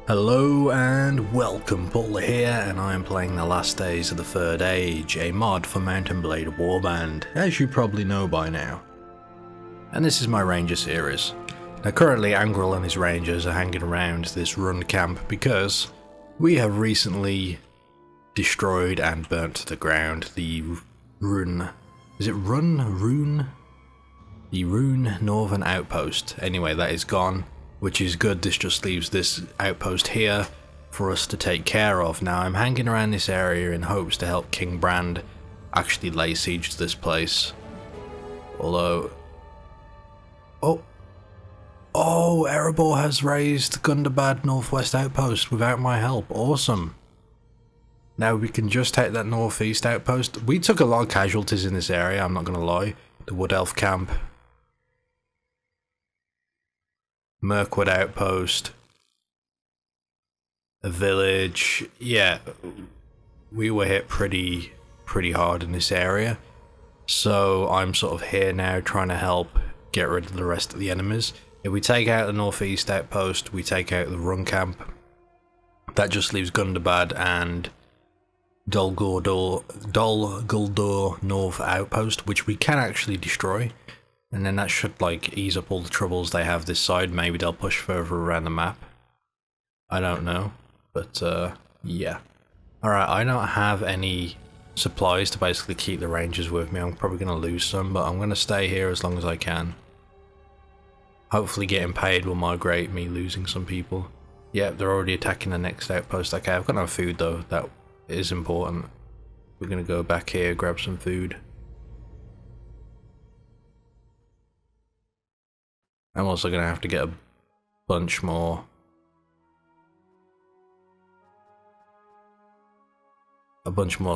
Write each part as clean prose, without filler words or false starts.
Hello and welcome, Pauleh here, and I am playing The Last Days of the Third Age, a mod for Mount & Blade Warband, as you probably know by now. And this is my ranger series. Now currently Angral and his rangers are hanging around this run camp because we have recently destroyed and burnt to the ground the Rune... is it Rune? The Rune Northern Outpost. Anyway, that is gone. Which is good. This just leaves this outpost here for us to take care of. Now I'm hanging around this area in hopes to help King Brand actually lay siege to this place. Although... Oh, Erebor has raised Gundabad Northwest Outpost without my help. Awesome. Now we can just take that Northeast Outpost. We took a lot of casualties in this area, I'm not going to lie. The Wood Elf Camp. Mirkwood Outpost, a village. Yeah, we were hit pretty hard in this area, so I'm sort of here now trying to help get rid of the rest of the enemies. If we take out the Northeast Outpost, we take out the Run Camp, that just leaves Gundabad and Dol Guldur North Outpost, which we can actually destroy. And then that should like ease up all the troubles they have this side. Maybe they'll push further around the map. I don't know. But yeah. Alright, I don't have any supplies to basically keep the rangers with me. I'm probably going to lose some, but I'm going to stay here as long as I can. Hopefully getting paid will migrate me losing some people. Yep, they're already attacking the next outpost. Okay, I've got no food though. That is important. We're going to go back here, grab some food. I'm also going to have to get a bunch more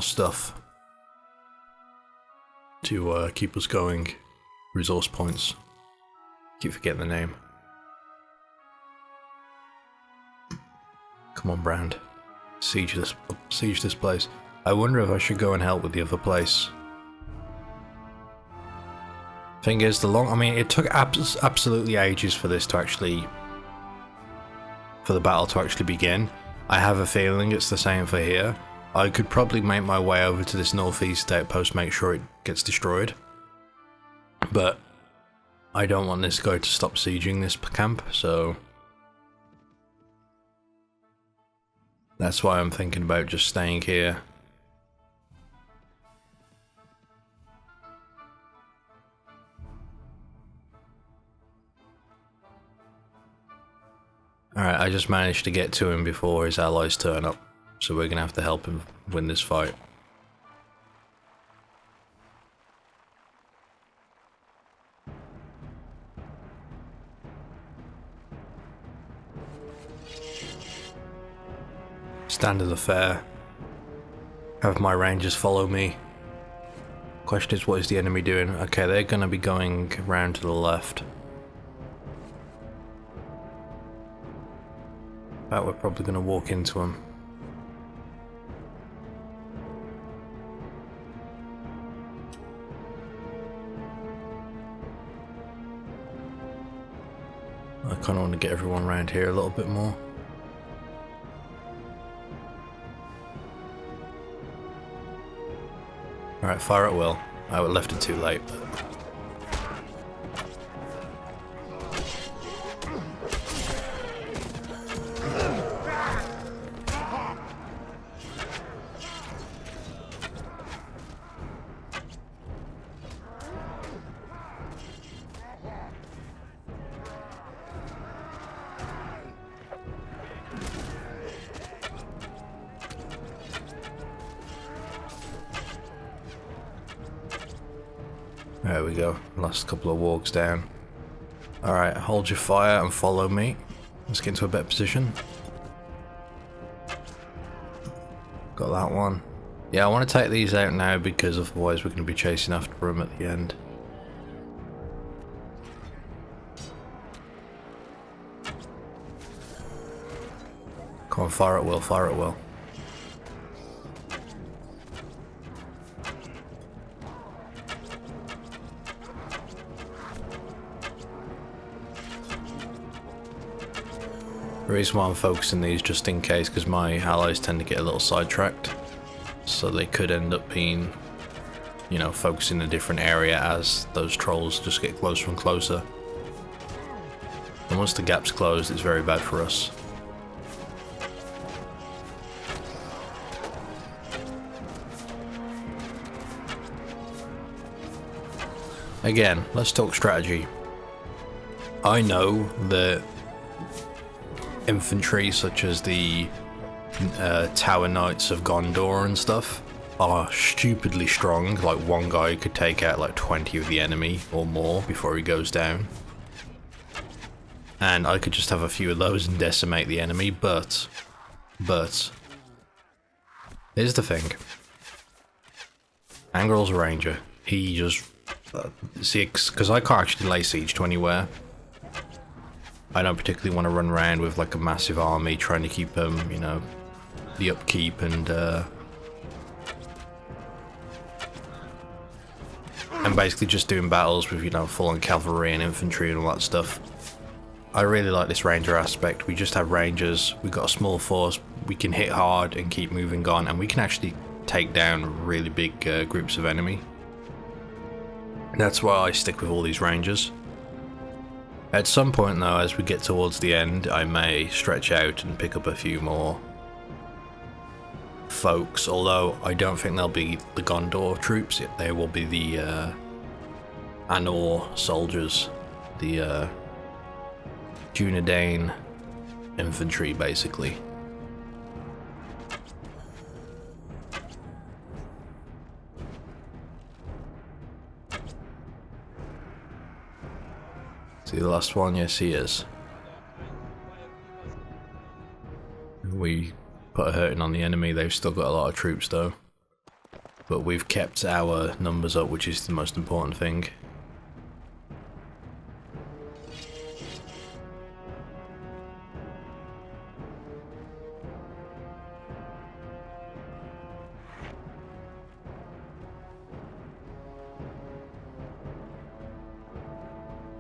stuff to keep us going. Resource points. Keep forgetting the name. Come on, Brand. Siege this place. I wonder if I should go and help with the other place. Thing is, it took absolutely ages for this to actually, for the battle to actually begin. I have a feeling it's the same for here. I could probably make my way over to this northeast outpost, make sure it gets destroyed. But I don't want this guy to stop sieging this camp, so that's why I'm thinking about just staying here. Alright, I just managed to get to him before his allies turn up, so we're gonna have to help him win this fight. Standard affair. Have my rangers follow me. Question is, what is the enemy doing? Okay, they're gonna be going round to the left. But we're probably going to walk into them. I kind of want to get everyone around here a little bit more. Alright, fire at will. I left it too late. There we go, last couple of walks down. Alright, hold your fire and follow me. Let's get into a better position. Got that one. Yeah, I want to take these out now because otherwise we're going to be chasing after them at the end. Come on, fire at will, fire at will. The reason why I'm focusing these just in case, because my allies tend to get a little sidetracked. So they could end up being, you know, focusing a different area as those trolls just get closer and closer. And once the gap's closed, it's very bad for us. Again, let's talk strategy. I know that infantry such as the Tower Knights of Gondor and stuff are stupidly strong. Like, one guy could take out like 20 of the enemy or more before he goes down. And I could just have a few of those and decimate the enemy, but here's the thing. Angral's a ranger. He just see, because I can't actually lay siege to anywhere. I don't particularly want to run around with like a massive army trying to keep you know, the upkeep and basically just doing battles with, you know, full-on cavalry and infantry and all that stuff. I really like this ranger aspect. We just have rangers, we've got a small force, we can hit hard and keep moving on, and we can actually take down really big groups of enemy. That's why I stick with all these rangers. At some point though, as we get towards the end, I may stretch out and pick up a few more folks, although I don't think they'll be the Gondor troops. They will be the Anor soldiers, the Dunedain infantry, basically. See the last one? Yes, he is. We put a hurting on the enemy. They've still got a lot of troops though. But we've kept our numbers up, which is the most important thing.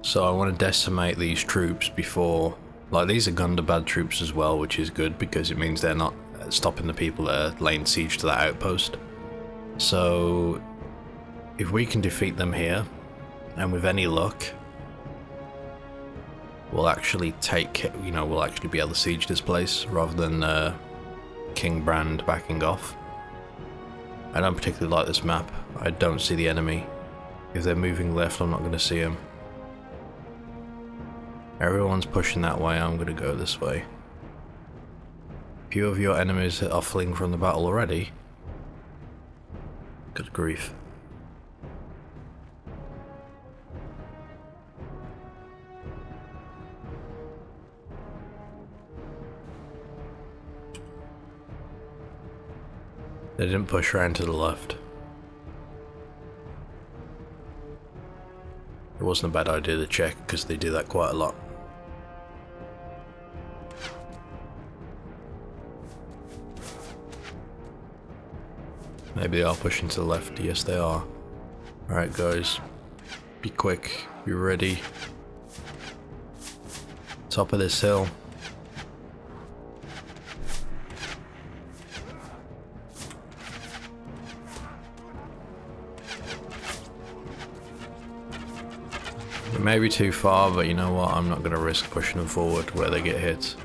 So I want to decimate these troops before, like, these are Gundabad troops as well, which is good because it means they're not stopping the people that are laying siege to that outpost. So if we can defeat them here, and with any luck, we'll actually take, you know, we'll actually be able to siege this place rather than King Brand backing off. I don't particularly like this map. I don't see the enemy. If they're moving left, I'm not going to see them. Everyone's pushing that way, I'm gonna go this way. A few of your enemies are fleeing from the battle already. Good grief. They didn't push around to the left. It wasn't a bad idea to check, because they do that quite a lot. Maybe they are pushing to the left. Yes, they are. Alright guys, be quick, be ready. Top of this hill. It may be too far, but you know what, I'm not going to risk pushing them forward where they get hit.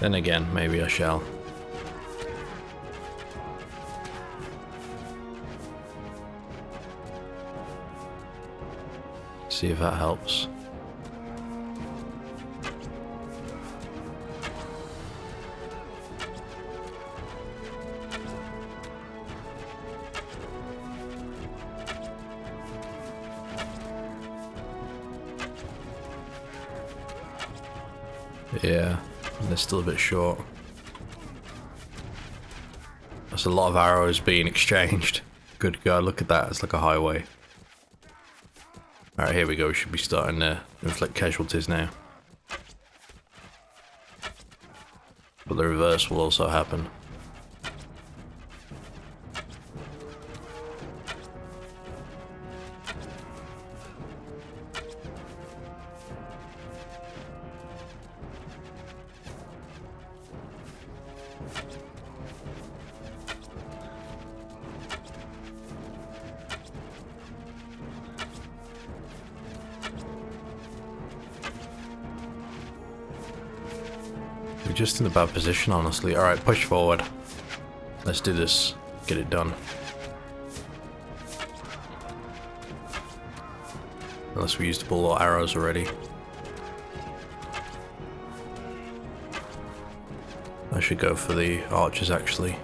Then again, maybe I shall. See if that helps. Yeah, they're still a bit short. That's a lot of arrows being exchanged. Good God, look at that, it's like a highway. Alright, here we go, we should be starting to inflict casualties now. But the reverse will also happen. just in a bad position, honestly. Alright, push forward. Let's do this. Get it done. Unless we used up all our arrows already. I should go for the archers, actually.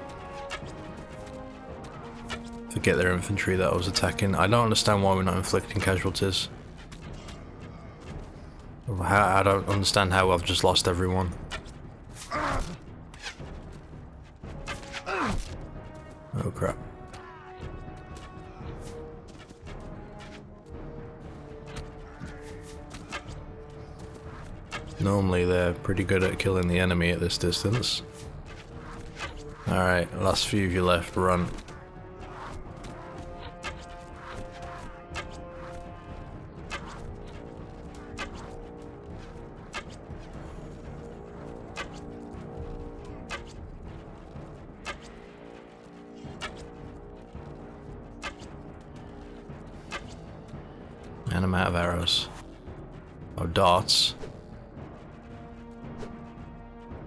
Forget their infantry that I was attacking. I don't understand why we're not inflicting casualties. I don't understand how I've just lost everyone. Oh crap. Normally they're pretty good at killing the enemy at this distance. Alright, last few of you left, run. And I'm out of arrows. Oh, darts.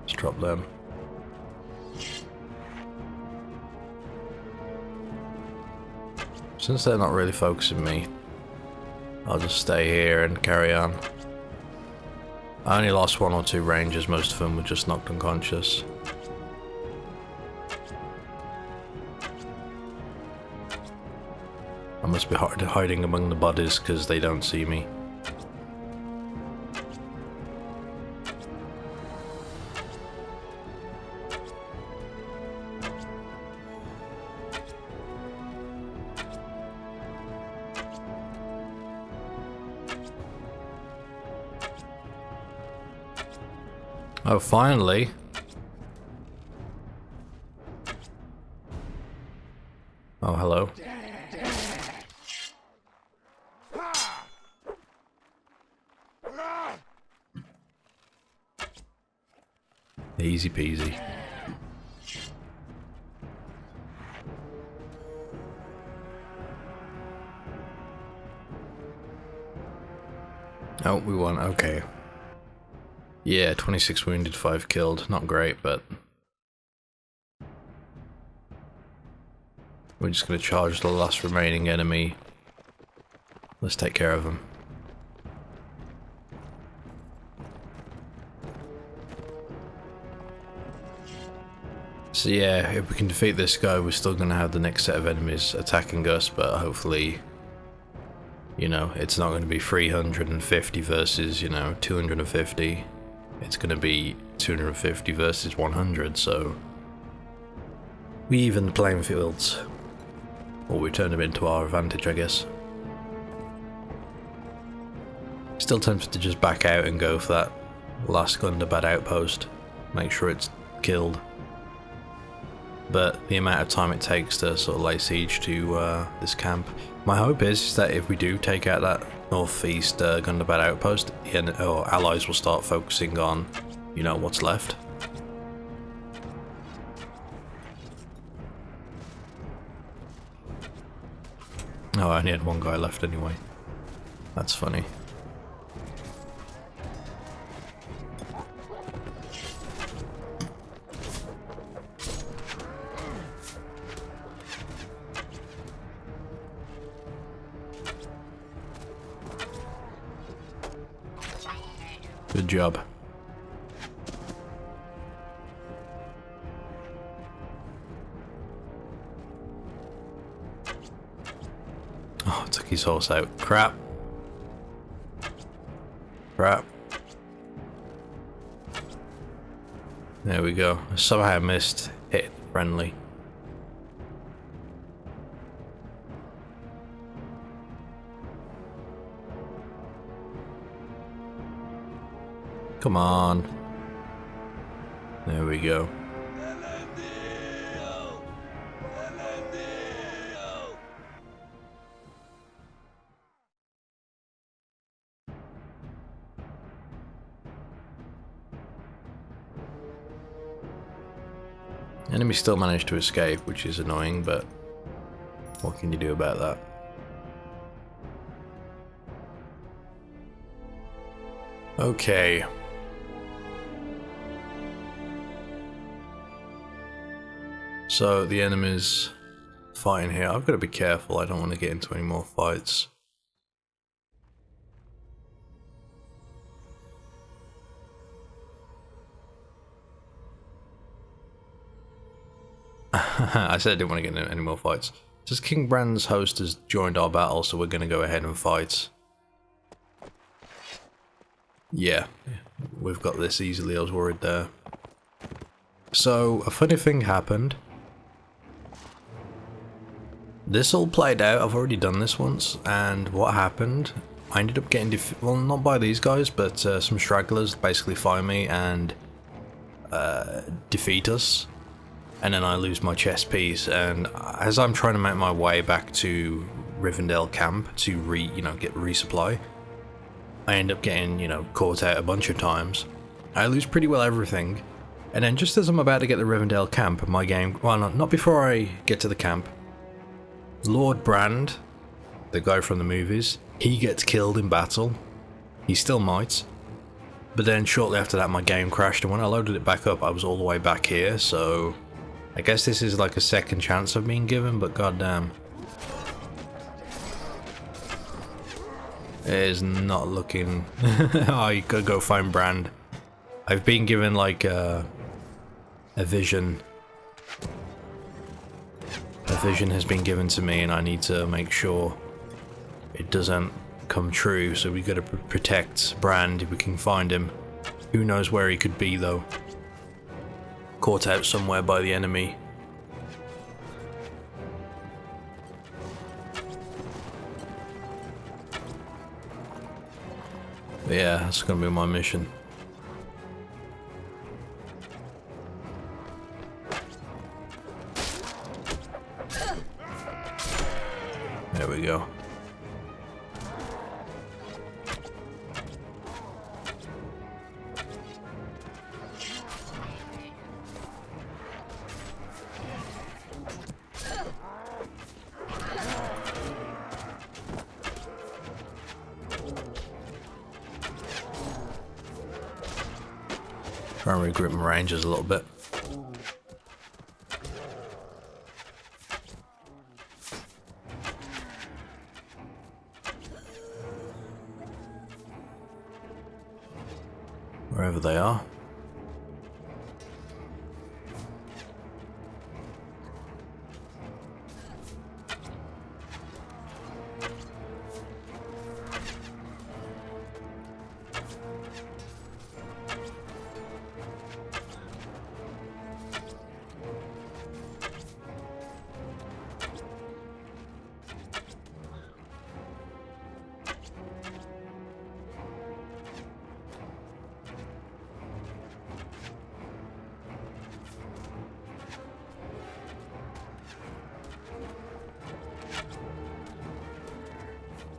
Let's drop them. Since they're not really focusing me, I'll just stay here and carry on. I only lost 1 or 2 rangers, most of them were just knocked unconscious. I must be hiding among the bodies because they don't see me. Oh, finally. Oh, hello. Easy peasy. Oh, we won. Okay. Yeah, 26 wounded, 5 killed. Not great, but we're just going to charge the last remaining enemy. Let's take care of them. So yeah, if we can defeat this guy, we're still going to have the next set of enemies attacking us, but hopefully, you know, it's not going to be 350 versus, you know, 250. It's going to be 250 versus 100, so we even the playing fields. Or we turn them into our advantage, I guess. Still tempted to just back out and go for that last Gundabad outpost. Make sure it's killed. But the amount of time it takes to sort of lay siege to this camp. My hope is that if we do take out that northeast Gundabad outpost, our allies will start focusing on, you know, what's left. Oh, I only had 1 guy left anyway. That's funny. Good job. Oh, took his horse out. Crap. Crap. There we go. Somehow I missed hit friendly. Come on. There we go. Enemy still managed to escape, which is annoying, but what can you do about that? Okay. So the enemy's fighting here. I've got to be careful, I don't want to get into any more fights. I said I didn't want to get into any more fights. It says King Brand's host has joined our battle, so we're going to go ahead and fight. Yeah, we've got this easily, I was worried there. So, a funny thing happened. This all played out, I've already done this once, and what happened, I ended up getting well, not by these guys, but some stragglers basically find me and defeat us. And then I lose my chess piece, and as I'm trying to make my way back to Rivendell camp to get resupply, I end up getting, caught out a bunch of times. I lose pretty well everything, and then just as I'm about to get to Rivendell camp, my game, well, not before I get to the camp, Lord Brand, the guy from the movies, he gets killed in battle. He still might. But then shortly after that my game crashed, and when I loaded it back up I was all the way back here, so I guess this is like a second chance I've been given, but goddamn. It is not looking... Oh, you gotta go find Brand. I've been given like a vision. A vision has been given to me and I need to make sure it doesn't come true, so we gotta protect Brand if we can find him. Who knows where he could be though. Caught out somewhere by the enemy. But yeah, that's gonna be my mission. There we go. Try and regroup my rangers a little bit. Wherever they are.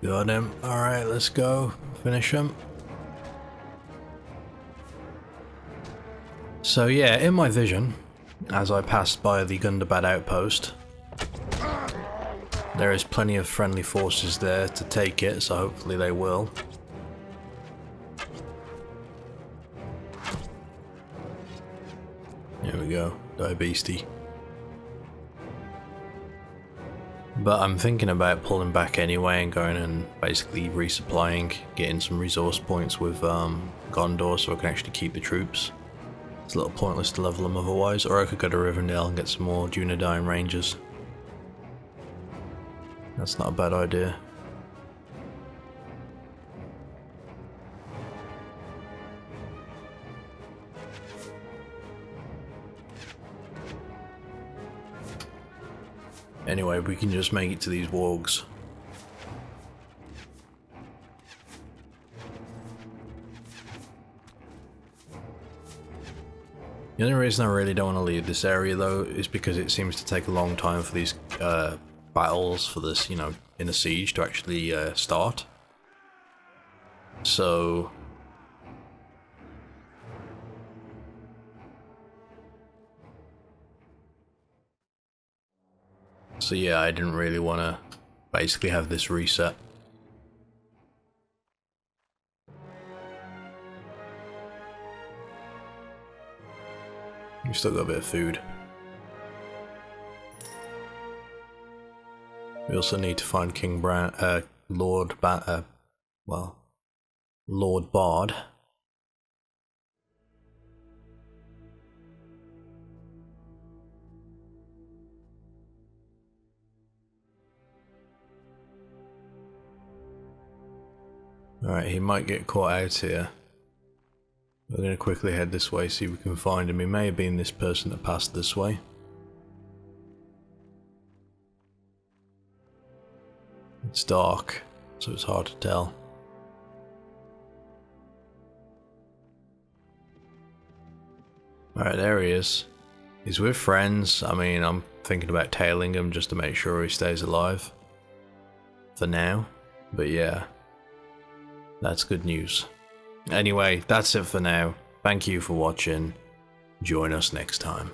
Got him. Alright, let's go. Finish him. So yeah, in my vision, as I passed by the Gundabad outpost, there is plenty of friendly forces there to take it, so hopefully they will. Here we go. Die beastie. But I'm thinking about pulling back anyway and going and basically resupplying, getting some resource points with Gondor so I can actually keep the troops. It's a little pointless to level them otherwise, or I could go to Rivendell and get some more Dunedain Rangers. That's not a bad idea. Anyway, we can just make it to these wargs. The only reason I really don't want to leave this area though is because it seems to take a long time for these battles for this, in a siege to actually start. So yeah, I didn't really want to basically have this reset. We still got a bit of food. We also need to find King Brown, Lord Bard. Alright, he might get caught out here. We're going to quickly head this way, see if we can find him. He may have been this person that passed this way. It's dark, so it's hard to tell. Alright, there he is. He's with friends. I mean, I'm thinking about tailing him just to make sure he stays alive. For now. But yeah. That's good news. Anyway, that's it for now. Thank you for watching. Join us next time.